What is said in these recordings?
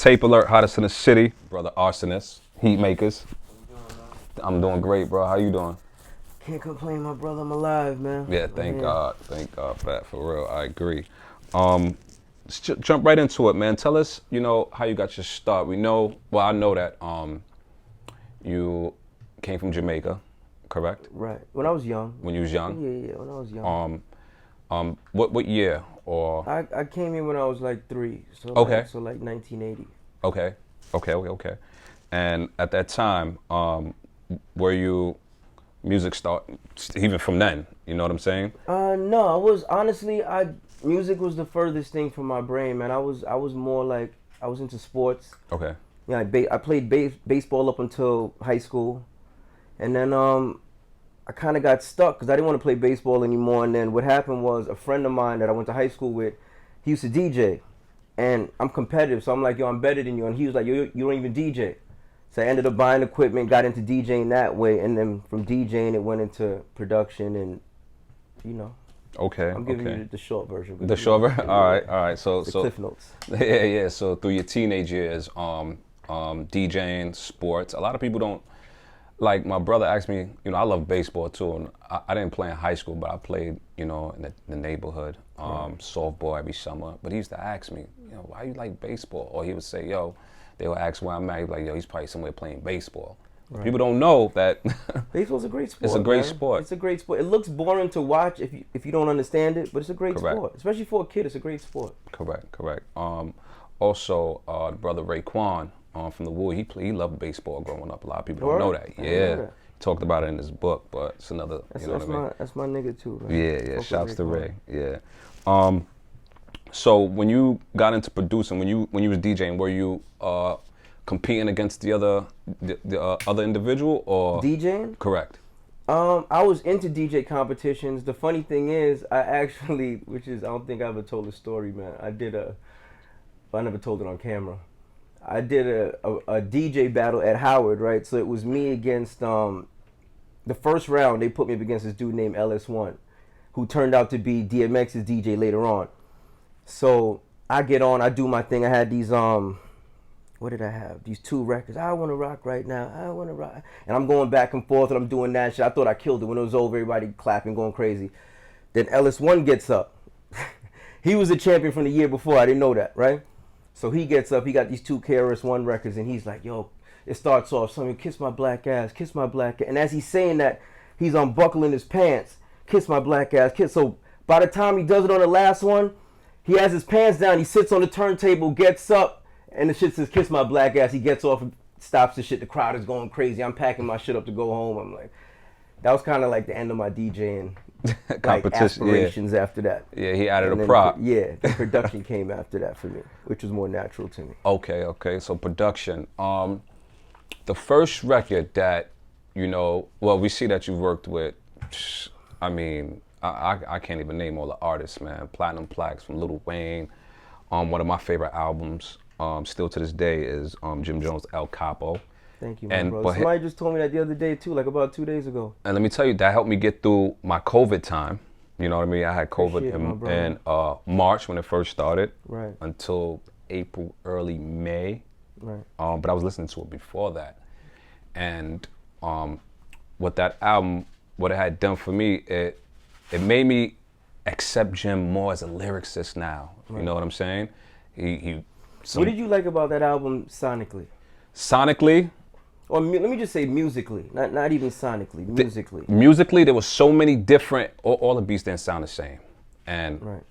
Tapealert, hottest in the city. Brother Rsonist, Heatmakerz. I'm doing great, bro. How you doing? Can't complain, my brother. I'm alive, man. Yeah, thank God. Thank God for that, for real. I agree. Let's jump right into it, man. Tell us, how you got your start. We know, well, I know that you came from Jamaica, correct? Right. When I was young. When you was young? Yeah, when I was young. What year or? I came here when I was like 3. So Okay. Like 1980. Okay. And at that time, were you music start even from then? You know what I'm saying? No, I was honestly, music was the furthest thing from my brain, man. I was more like, I was into sports. Okay. Yeah, I played baseball up until high school, and then I kind of got stuck because I didn't want to play baseball anymore. And then what happened was a friend of mine that I went to high school with, he used to DJ, and I'm competitive, so I'm like, yo, I'm better than you, and he was like, yo, you don't even DJ. So I ended up buying equipment, got into DJing that way, and then from DJing it went into production, and Okay. I'm giving you the short version. The short version. All right. So Cliff notes. Yeah. So through your teenage years, DJing, sports. A lot of people don't. Like my brother asked me, I love baseball too, and I didn't play in high school, but I played, in the neighborhood, softball every summer. But he used to ask me, why you like baseball? Or he would say, they would ask where I'm at. He'd be like, he's probably somewhere playing baseball. Right. People don't know that baseball's a great sport. It's a great sport. It's a great sport. It looks boring to watch if you don't understand it, but it's a great sport, especially for a kid. It's a great sport. Correct. Also, brother Raekwon from the Wood, he loved baseball growing up. A lot of people don't know that. Yeah, he talked about it in his book, but it's another. That's my nigga too. Man. Yeah. Shouts to Ray. Yeah. So when you got into producing, when you was DJing, were you competing against the other individual or DJing? Correct. I was into DJ competitions. The funny thing is, I don't think I ever told the story, man. I never told it on camera. I did a DJ battle at Howard, right? So it was me against the first round. They put me up against this dude named LS1, who turned out to be DMX's DJ later on. So I get on, I do my thing. I had these what did I have? These 2 records. I want to rock right now. I want to rock. And I'm going back and forth and I'm doing that shit. I thought I killed it. When it was over, everybody clapping, going crazy. Then LS1 gets up. He was a champion from the year before. I didn't know that, right? So he gets up. He got these 2 KRS-One records and he's like, yo, it starts off, something, kiss my black ass, kiss my black ass. And as he's saying that, he's unbuckling his pants, kiss my black ass, kiss. So by the time he does it on the last one, he has his pants down. He sits on the turntable, gets up, and the shit says, kiss my black ass. He gets off and stops the shit. The crowd is going crazy. I'm packing my shit up to go home. I'm like, that was kind of like the end of my DJing aspirations after that. Yeah, he added a prop. The production came after that for me, which was more natural to me. Okay. So production. The first record that, we see that you worked with, I mean, I can't even name all the artists, man. Platinum Plaques from Lil Wayne. One of my favorite albums, still to this day, is Jim Jones' El Capo. Thank you, my brother. Somebody just told me that the other day too, like about 2 days ago. And let me tell you, that helped me get through my COVID time. You know what I mean? I had COVID in March when it first started, right, until April, early May. Right. But I was listening to it before that, and what that album, what it had done for me, it made me accept Jim more as a lyricist now. Right. You know what I'm saying? What did you like about that album sonically? Sonically? Or let me just say musically, not even sonically, musically. Musically, there was so many different, all the beats didn't sound the same. And right.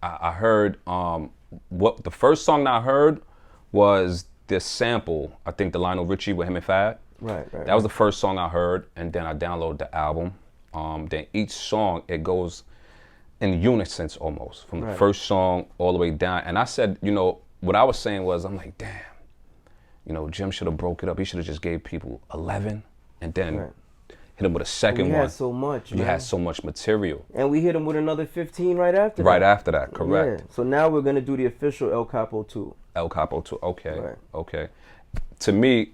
I heard, what the first song that I heard was this sample, I think the Lionel Richie with him and Fad. Right. That was the first song I heard, and then I downloaded the album. Then each song, it goes in unison almost, from the first song all the way down. And I said, what I was saying was, I'm like, damn, Jim should have broke it up. He should have just gave people 11 and then hit him with a second one. We had so much, You had so much material. And we hit him with another 15 right after that. Right after that, correct. Yeah. So now we're going to do the official El Capo 2. El Capo 2, okay. Right. Okay. To me,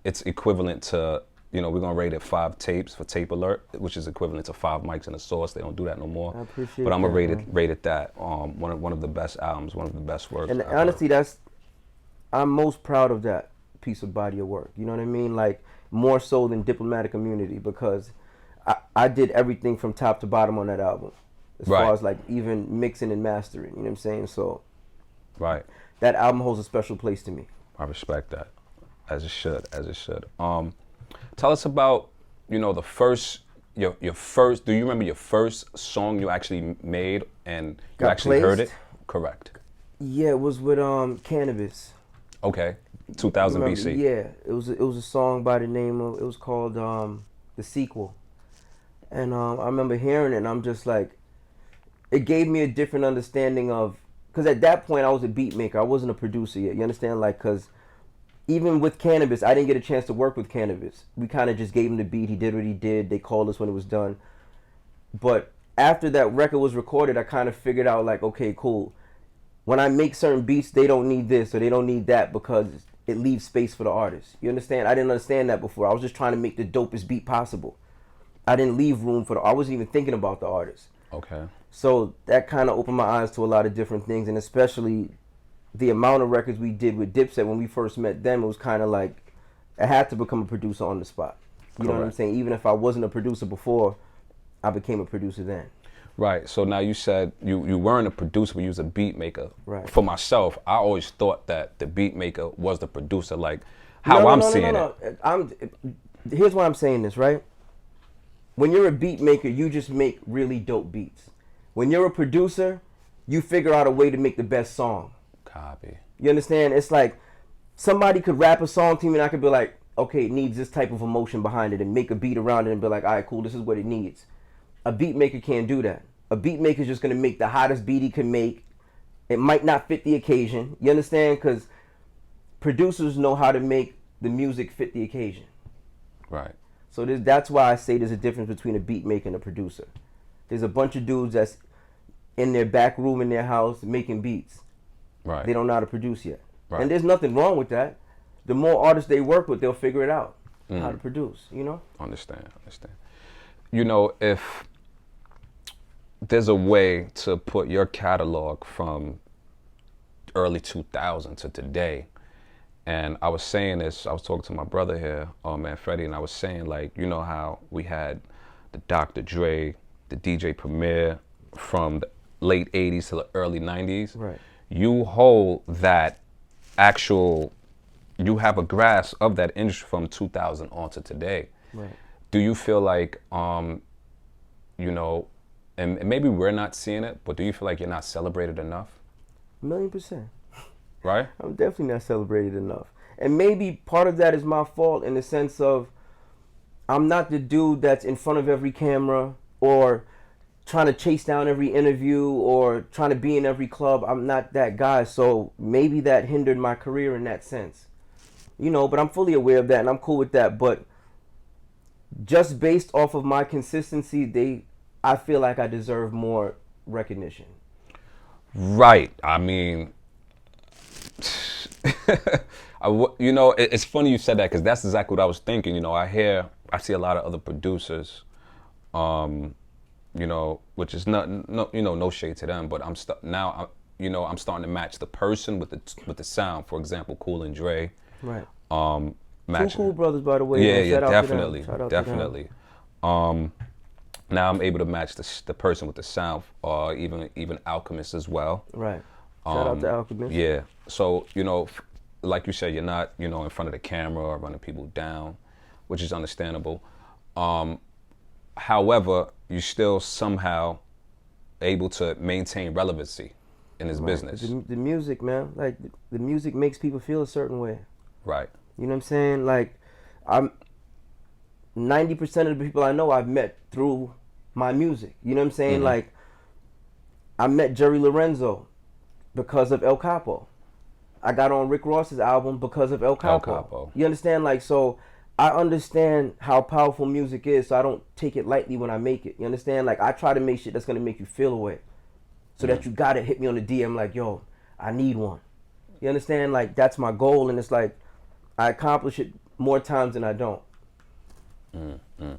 it's equivalent to, we're going to rate it 5 tapes for Tapealert, which is equivalent to 5 mics and a source. They don't do that no more. I appreciate But I'm going that, to rate it that. One of the best albums, one of the best works. And honestly, that's I'm most proud of that piece of body of work. You know what I mean? Like more so than Diplomatic Immunity, because I did everything from top to bottom on that album, as Right. far as like even mixing and mastering. You know what I'm saying? So Right. that album holds a special place to me. I respect that, as it should, as it should. Tell us about, you know, your first. Do you remember your first song you actually made and you Got actually heard placed? it? Correct. Yeah, it was with Cannabis. Okay. 2000 Remember, BC. yeah, it was a song by the name of, it was called The Sequel. And I remember hearing it and I'm just like, it gave me a different understanding of, because at that point I was a beat maker, I wasn't a producer yet, you understand? Like, because even with Cannabis, I didn't get a chance to work with Cannabis. We kind of just gave him the beat, he did what he did, they called us when it was done. But after that record was recorded, I kind of figured out like, okay, cool. When I make certain beats, they don't need this or they don't need that because it leaves space for the artist. You understand? I didn't understand that before. I was just trying to make the dopest beat possible. I didn't leave room for I wasn't even thinking about the artist. Okay. So that kind of opened my eyes to a lot of different things, and especially the amount of records we did with Dipset when we first met them. It was kind of like I had to become a producer on the spot. You know what I'm saying? Even if I wasn't a producer before, I became a producer then. Right. So now you said you weren't a producer, but you was a beat maker. Right. For myself, I always thought that the beat maker was the producer, like how I'm seeing it. Here's why I'm saying this, right? When you're a beat maker, you just make really dope beats. When you're a producer, you figure out a way to make the best song. Copy. You understand? It's like somebody could rap a song to me and I could be like, okay, it needs this type of emotion behind it, and make a beat around it and be like, all right, cool, this is what it needs. A beat maker can't do that. A beat maker is just going to make the hottest beat he can make. It might not fit the occasion. You understand? Because producers know how to make the music fit the occasion. Right. So that's why I say there's a difference between a beat maker and a producer. There's a bunch of dudes that's in their back room in their house making beats. Right. They don't know how to produce yet. Right. And there's nothing wrong with that. The more artists they work with, they'll figure it out how to produce, you know? Understand. You know, if there's a way to put your catalog from early 2000 to today, and I was saying this, I was talking to my brother here, man, Freddie, and I was saying, like, you know how we had the Dr. Dre, the DJ Premier from the late 80s to the early 90s. Right. You hold that actual, you have a grasp of that industry from 2000 on to today. Right. Do you feel like, you know, and maybe we're not seeing it, but do you feel like you're not celebrated enough? 1,000,000%. Right? I'm definitely not celebrated enough. And maybe part of that is my fault in the sense of I'm not the dude that's in front of every camera or trying to chase down every interview or trying to be in every club. I'm not that guy. So maybe that hindered my career in that sense. You know, but I'm fully aware of that and I'm cool with that. But just based off of my consistency, I feel like I deserve more recognition. Right. I mean, you know, it's funny you said that because that's exactly what I was thinking. You know, I see a lot of other producers, you know, which is no shade to them, but I'm starting to match the person with the sound. For example, Cool and Dre. Right. Matching. Two cool brothers, by the way. Yeah, man. definitely. To Now I'm able to match the person with the sound, even Alchemist as well. right. Shout out to Alchemist. Yeah. So, you know, like you said, you're not, you know, in front of the camera or running people down, which is understandable. However, you're still somehow able to maintain relevancy in this business. The music, man, like the music makes people feel a certain way. Right. You know what I'm saying? Like, 90% of the people I know I've met through my music. You know what I'm saying? Mm-hmm. Like, I met Jerry Lorenzo because of El Capo. I got on Rick Ross's album because of El Capo. You understand? Like, so I understand how powerful music is, so I don't take it lightly when I make it. You understand? Like, I try to make shit that's going to make you feel away. So that you got to hit me on the DM like, yo, I need one. You understand? Like, that's my goal, and it's like, I accomplish it more times than I don't. Mm-hmm.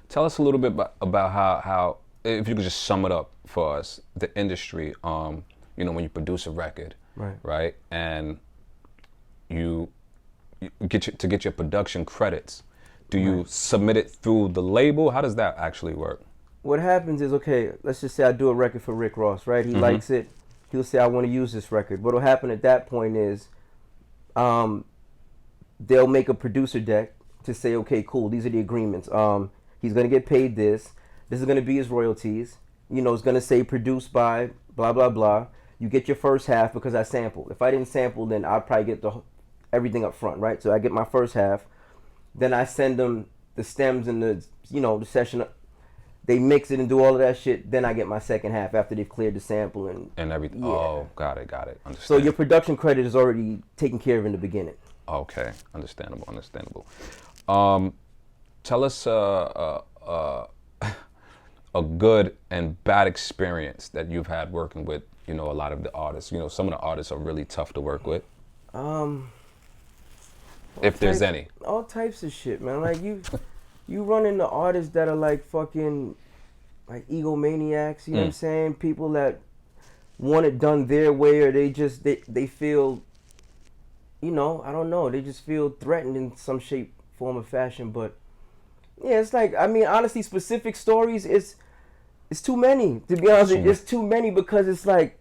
Tell us a little bit about how, if you could just sum it up for us, the industry, you know, when you produce a record, right? And you get your production credits, do you submit it through the label? How does that actually work? What happens is, okay, let's just say I do a record for Rick Ross, right? He likes it. He'll say, I want to use this record. What'll happen at that point is they'll make a producer deck to say, okay, cool, these are the agreements. He's going to get paid this. This is going to be his royalties. You know, it's going to say produced by blah, blah, blah. You get your first half because I sampled. If I didn't sample, then I'd probably get everything up front, right? So I get my first half. Then I send them the stems and the, you know, the session. They mix it and do all of that shit. Then I get my second half after they've cleared the sample and everything. Yeah. Oh, got it. Understand. So your production credit is already taken care of in the beginning. Okay, understandable. Tell us a good and bad experience that you've had working with, you know, a lot of the artists. You know, some of the artists are really tough to work with. If there's any. All types of shit, man. Like you run into artists that are like fucking like egomaniacs, you know what I'm saying? People that want it done their way, or they feel, you know, I don't know, they just feel threatened in some shape, form, or fashion. But yeah, it's like, I mean, honestly, specific stories, it's too many, to be honest. It's too many, because it's like,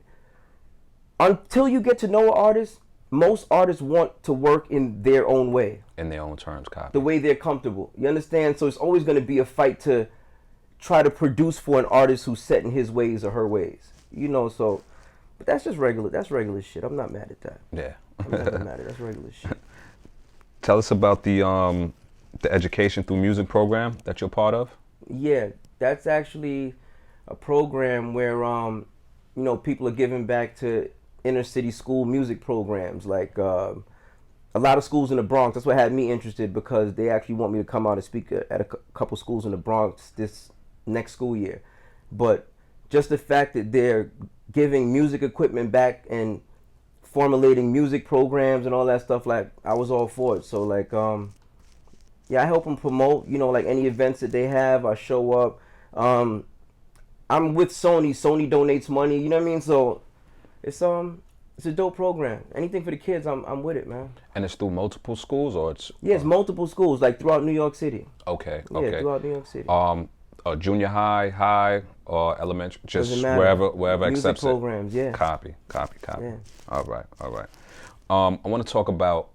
until you get to know an artist, most artists want to work in their own way. In their own terms, copy. The way they're comfortable. You understand? So it's always going to be a fight to try to produce for an artist who's set in his ways or her ways. You know, so, but that's just regular. That's regular shit. I'm not mad at that. Yeah. I'm not mad at it. That's regular shit. Tell us about the education through music program that you're part of. Yeah, that's actually a program where, you know, people are giving back to inner city school music programs, like a lot of schools in the Bronx. That's what had me interested, because they actually want me to come out and speak at a couple schools in the Bronx this next school year. But just the fact that they're giving music equipment back and formulating music programs and all that stuff, like, I was all for it. So like, yeah, I help them promote, you know, like any events that they have, I show up. I'm with Sony. Sony donates money, you know what I mean? So it's a dope program. Anything for the kids, I'm with it, man. And it's through multiple schools, or it's? Yeah, it's multiple schools, like throughout New York City. Okay. Yeah, throughout New York City. Junior high, or elementary, just wherever music accepts programs, it. Yeah. Copy. Yeah. All right. I want to talk about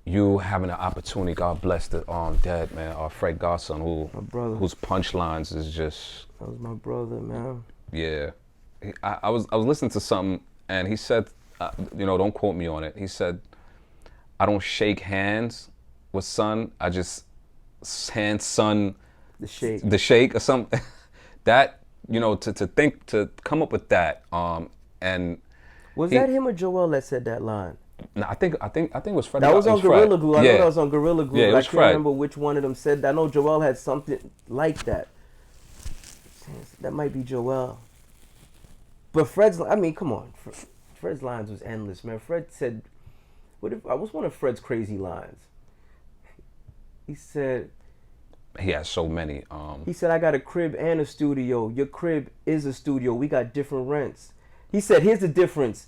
you having an opportunity. God bless the dead man, Fred Godson, whose punchlines is just. That was my brother, man. Yeah. I was listening to something, and he said, you know, don't quote me on it. He said, I don't shake hands with son. I just hand son the shake or something. That, you know, to come up with that. And was that him or Joel that said that line? No, I think it was Fred. That was on Gorilla Glue. I know that was on Gorilla Glue. Yeah, but I can't remember which one of them said that. I know Joel had something like that. That might be Joel. But Fred's, I mean, come on. Fred's lines was endless, man. Fred said, what's one of Fred's crazy lines? He said, he has so many. He said, I got a crib and a studio. Your crib is a studio. We got different rents. He said, here's the difference.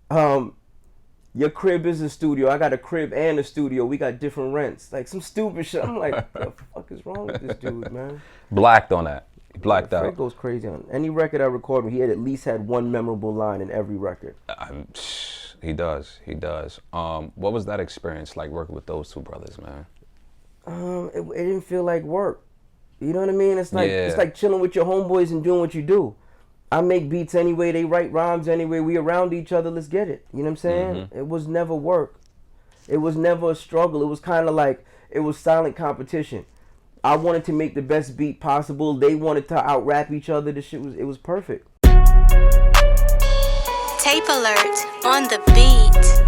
Your crib is a studio. I got a crib and a studio. We got different rents. Like some stupid shit. I'm like, what the fuck is wrong with this dude, man? Blacked on that. Blacked out. Fred goes crazy on any record I record. He had at least had one memorable line in every record. He does. What was that experience like working with those two brothers, man? It didn't feel like work. You know what I mean? It's like It's like chilling with your homeboys and doing what you do. I make beats anyway. They write rhymes anyway. We around each other. Let's get it. You know what I'm saying? Mm-hmm. It was never work. It was never a struggle. It was kind of like it was silent competition. I wanted to make the best beat possible. They wanted to out-rap each other. It was perfect. Tapealert on the beat.